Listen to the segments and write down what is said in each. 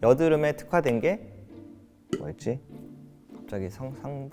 여드름에 특화된 게 뭐였지? 갑자기 상부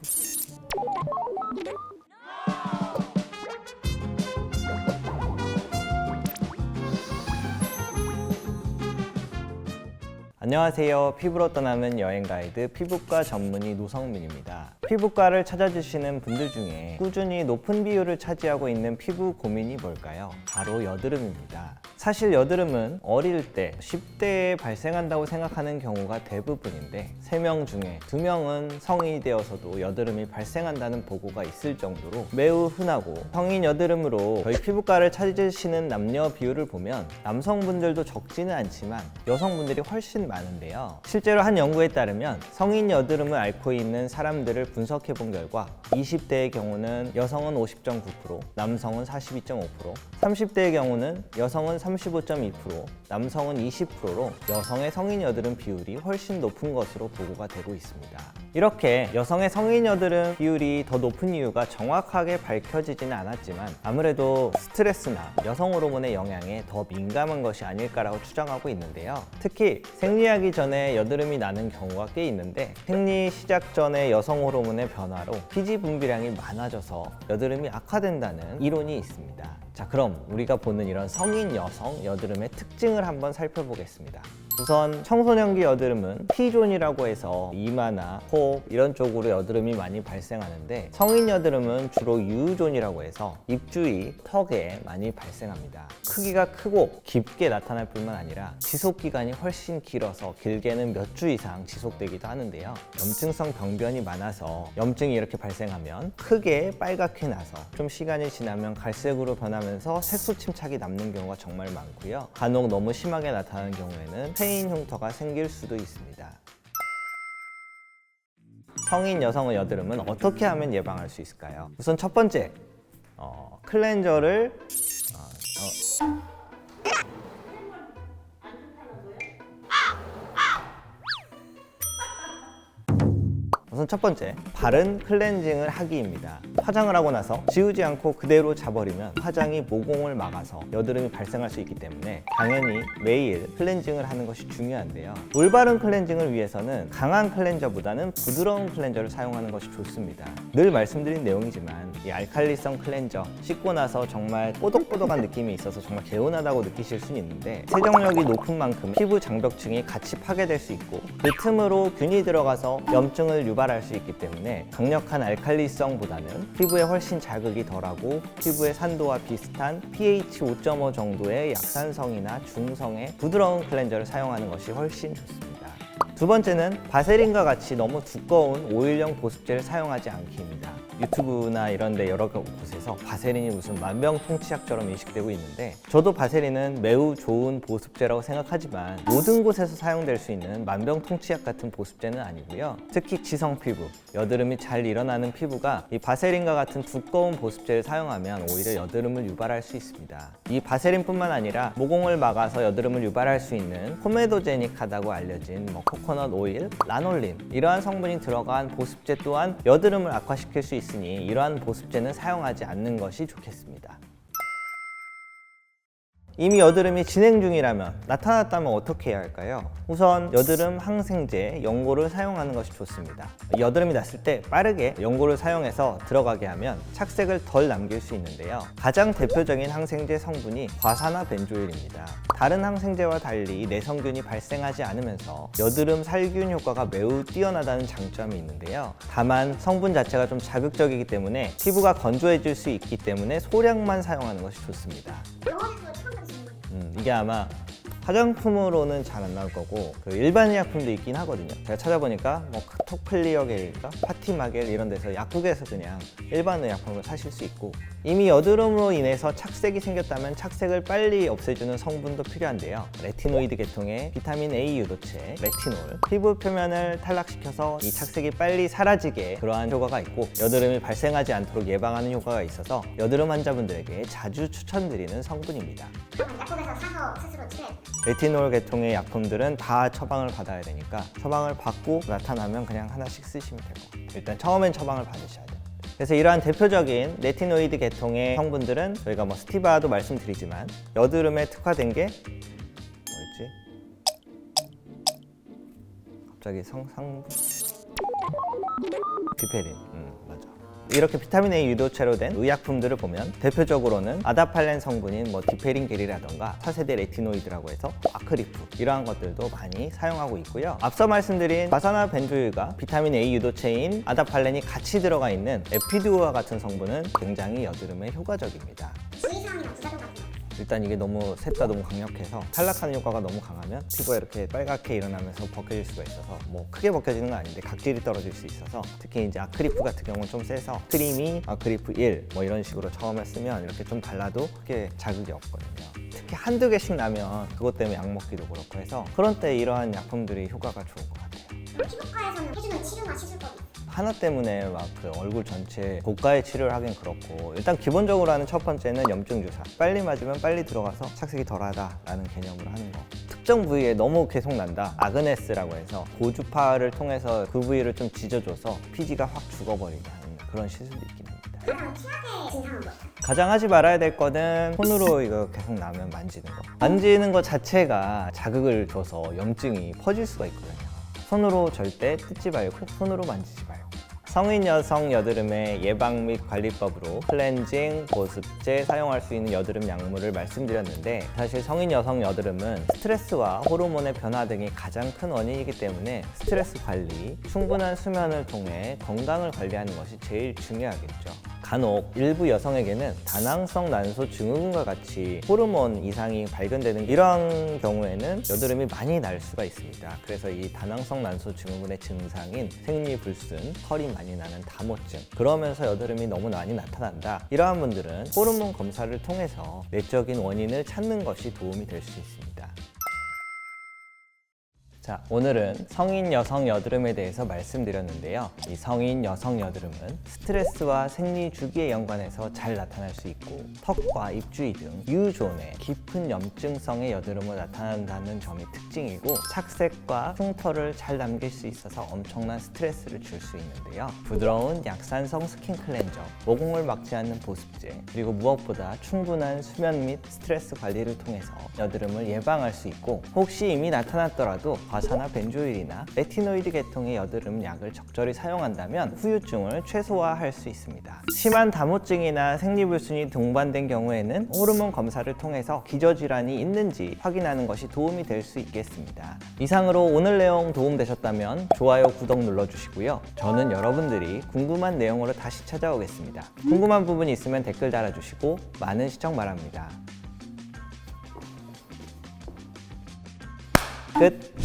안녕하세요. 피부로 떠나는 여행 가이드 피부과 전문의 노성민입니다. 피부과를 찾아주시는 분들 중에 꾸준히 높은 비율을 차지하고 있는 피부 고민이 뭘까요? 바로 여드름입니다. 사실 여드름은 어릴 때 10대에 발생한다고 생각하는 경우가 대부분인데 3명 중에 2명은 성인이 되어서도 여드름이 발생한다는 보고가 있을 정도로 매우 흔하고, 성인 여드름으로 저희 피부과를 찾으시는 남녀 비율을 보면 남성분들도 적지는 않지만 여성분들이 훨씬 많은데요. 실제로 한 연구에 따르면 성인 여드름을 앓고 있는 사람들을 분석해 본 결과 20대의 경우는 여성은 50.9%, 남성은 42.5%, 30대의 경우는 여성은 35.2%, 남성은 20%로 여성의 성인 여드름 비율이 훨씬 높은 것으로 보고가 되고 있습니다. 이렇게 여성의 성인 여드름 비율이 더 높은 이유가 정확하게 밝혀지지는 않았지만 아무래도 스트레스나 여성 호르몬의 영향에 더 민감한 것이 아닐까라고 추정하고 있는데요. 특히 생리하기 전에 여드름이 나는 경우가 꽤 있는데, 생리 시작 전에 여성 호르몬의 변화로 피지 분비량이 많아져서 여드름이 악화된다는 이론이 있습니다. 자, 그럼 우리가 보는 이런 성인 여성 여드름의 특징을 한번 살펴보겠습니다. 우선 청소년기 여드름은 T존이라고 해서 이마나 코 이런 쪽으로 여드름이 많이 발생하는데, 성인 여드름은 주로 U존이라고 해서 입 주위, 턱에 많이 발생합니다. 크기가 크고 깊게 나타날 뿐만 아니라 지속기간이 훨씬 길어서 길게는 몇 주 이상 지속되기도 하는데요. 염증성 병변이 많아서 염증이 이렇게 발생하면 크게 빨갛게 나서 좀 시간이 지나면 갈색으로 변하면서 색소 침착이 남는 경우가 정말 많고요. 간혹 너무 심하게 나타나는 경우에는 페인 흉터가 생길 수도 있습니다. 성인 여성의 여드름은 어떻게 하면 예방할 수 있을까요? 우선 첫 번째, 클렌저를 바른 클렌징을 하기입니다. 화장을 하고 나서 지우지 않고 그대로 자버리면 화장이 모공을 막아서 여드름이 발생할 수 있기 때문에 당연히 매일 클렌징을 하는 것이 중요한데요. 올바른 클렌징을 위해서는 강한 클렌저보다는 부드러운 클렌저를 사용하는 것이 좋습니다. 늘 말씀드린 내용이지만 이 알칼리성 클렌저, 씻고 나서 정말 뽀독뽀독한 느낌이 있어서 정말 개운하다고 느끼실 수는 있는데, 세정력이 높은 만큼 피부 장벽층이 같이 파괴될 수 있고 그 틈으로 균이 들어가서 염증을 유발할 수 있기 때문에 강력한 알칼리성보다는 피부에 훨씬 자극이 덜하고 피부의 산도와 비슷한 pH 5.5 정도의 약산성이나 중성의 부드러운 클렌저를 사용하는 것이 훨씬 좋습니다. 두 번째는 바세린과 같이 너무 두꺼운 오일형 보습제를 사용하지 않기입니다. 유튜브나 이런 데 여러 곳에서 바세린이 무슨 만병통치약처럼 인식되고 있는데, 저도 바세린은 매우 좋은 보습제라고 생각하지만 모든 곳에서 사용될 수 있는 만병통치약 같은 보습제는 아니고요. 특히 지성 피부, 여드름이 잘 일어나는 피부가 이 바세린과 같은 두꺼운 보습제를 사용하면 오히려 여드름을 유발할 수 있습니다. 이 바세린뿐만 아니라 모공을 막아서 여드름을 유발할 수 있는 코메도제닉하다고 알려진 코코넛 오일, 라놀린 이러한 성분이 들어간 보습제 또한 여드름을 악화시킬 수 있으니 이러한 보습제는 사용하지 않는 것이 좋겠습니다. 이미 여드름이 진행 중이라면, 나타났다면 어떻게 해야 할까요? 우선 여드름 항생제, 연고를 사용하는 것이 좋습니다. 여드름이 났을 때 빠르게 연고를 사용해서 들어가게 하면 착색을 덜 남길 수 있는데요. 가장 대표적인 항생제 성분이 과산화벤조일입니다. 다른 항생제와 달리 내성균이 발생하지 않으면서 여드름 살균 효과가 매우 뛰어나다는 장점이 있는데요. 다만 성분 자체가 좀 자극적이기 때문에 피부가 건조해질 수 있기 때문에 소량만 사용하는 것이 좋습니다. 이게 아마 화장품으로는 잘 안 나올 거고 일반 의약품도 있긴 하거든요. 제가 찾아보니까 카톡클리어겔인가 파티마겔 이런 데서 약국에서 그냥 일반 의약품을 사실 수 있고, 이미 여드름으로 인해서 착색이 생겼다면 착색을 빨리 없애주는 성분도 필요한데요. 레티노이드 계통의 비타민 A 유도체 레티놀, 피부 표면을 탈락시켜서 이 착색이 빨리 사라지게 그러한 효과가 있고 여드름이 발생하지 않도록 예방하는 효과가 있어서 여드름 환자분들에게 자주 추천드리는 성분입니다. 약국에서 사서 스스로 칠해. 레티놀 계통의 약품들은 다 처방을 받아야 되니까 처방을 받고 나타나면 그냥 하나씩 쓰시면 될 것 같아요. 일단 처음엔 처방을 받으셔야 돼요. 그래서 이러한 대표적인 레티노이드 계통의 성분들은 저희가 스티바도 말씀드리지만 여드름에 특화된 게 뭐였지? 갑자기 디페린. 맞아. 이렇게 비타민 A 유도체로 된 의약품들을 보면 대표적으로는 아다팔렌 성분인 디페린 겔이라던가 차세대 레티노이드라고 해서 아크리프 이러한 것들도 많이 사용하고 있고요. 앞서 말씀드린 바사나 벤조일과 비타민 A 유도체인 아다팔렌이 같이 들어가 있는 에피듀오와 같은 성분은 굉장히 여드름에 효과적입니다. 주의사항이나 부작용 같은 거. 일단 이게 셋 다 너무 강력해서 탈락하는 효과가 너무 강하면 피부가 이렇게 빨갛게 일어나면서 벗겨질 수가 있어서 크게 벗겨지는 건 아닌데 각질이 떨어질 수 있어서 특히 이제 아크리프 같은 경우는 좀 세서 크리미, 아크리프 1 이런 식으로 처음에 쓰면 이렇게 좀 발라도 크게 자극이 없거든요. 특히 한두 개씩 나면 그것 때문에 약 먹기도 그렇고 해서 그런 때 이러한 약품들이 효과가 좋은 것 같아요. 그럼 피부과에서는 해주는 치료나 시술법이 있어요? 하나 때문에 그 얼굴 전체 고가의 치료를 하긴 그렇고 일단 기본적으로 하는 첫 번째는 염증 주사. 빨리 맞으면 빨리 들어가서 착색이 덜하다라는 개념으로 하는 거. 특정 부위에 너무 계속 난다. 아그네스라고 해서 고주파를 통해서 그 부위를 좀 지져줘서 피지가 확 죽어버리게 하는 그런 시술도 있긴 합니다. 가장 최악의 증상은 뭐예요? 가장 하지 말아야 될 거는 손으로 이거 계속 나면 만지는 거. 만지는 것 자체가 자극을 줘서 염증이 퍼질 수가 있거든요. 손으로 절대 뜯지 말고 손으로 만지지 말고. 성인 여성 여드름의 예방 및 관리법으로 클렌징, 보습제, 사용할 수 있는 여드름 약물을 말씀드렸는데 사실 성인 여성 여드름은 스트레스와 호르몬의 변화 등이 가장 큰 원인이기 때문에 스트레스 관리, 충분한 수면을 통해 건강을 관리하는 것이 제일 중요하겠죠. 간혹 일부 여성에게는 다낭성 난소 증후군과 같이 호르몬 이상이 발견되는 이러한 경우에는 여드름이 많이 날 수가 있습니다. 그래서 이 다낭성 난소 증후군의 증상인 생리불순, 털이 많이 나는 다모증, 그러면서 여드름이 너무 많이 나타난다. 이러한 분들은 호르몬 검사를 통해서 내적인 원인을 찾는 것이 도움이 될 수 있습니다. 자, 오늘은 성인 여성 여드름에 대해서 말씀드렸는데요. 이 성인 여성 여드름은 스트레스와 생리 주기에 연관해서 잘 나타날 수 있고 턱과 입주위 등 유존의 깊은 염증성의 여드름으로 나타난다는 점이 특징이고 착색과 흉터를 잘 남길 수 있어서 엄청난 스트레스를 줄 수 있는데요. 부드러운 약산성 스킨 클렌저, 모공을 막지 않는 보습제, 그리고 무엇보다 충분한 수면 및 스트레스 관리를 통해서 여드름을 예방할 수 있고 혹시 이미 나타났더라도 바사나 벤조일이나 레티노이드 계통의 여드름 약을 적절히 사용한다면 후유증을 최소화할 수 있습니다. 심한 다모증이나 생리불순이 동반된 경우에는 호르몬 검사를 통해서 기저질환이 있는지 확인하는 것이 도움이 될 수 있겠습니다. 이상으로 오늘 내용 도움되셨다면 좋아요, 구독 눌러주시고요. 저는 여러분들이 궁금한 내용으로 다시 찾아오겠습니다. 궁금한 부분이 있으면 댓글 달아주시고 많은 시청 바랍니다. 끝!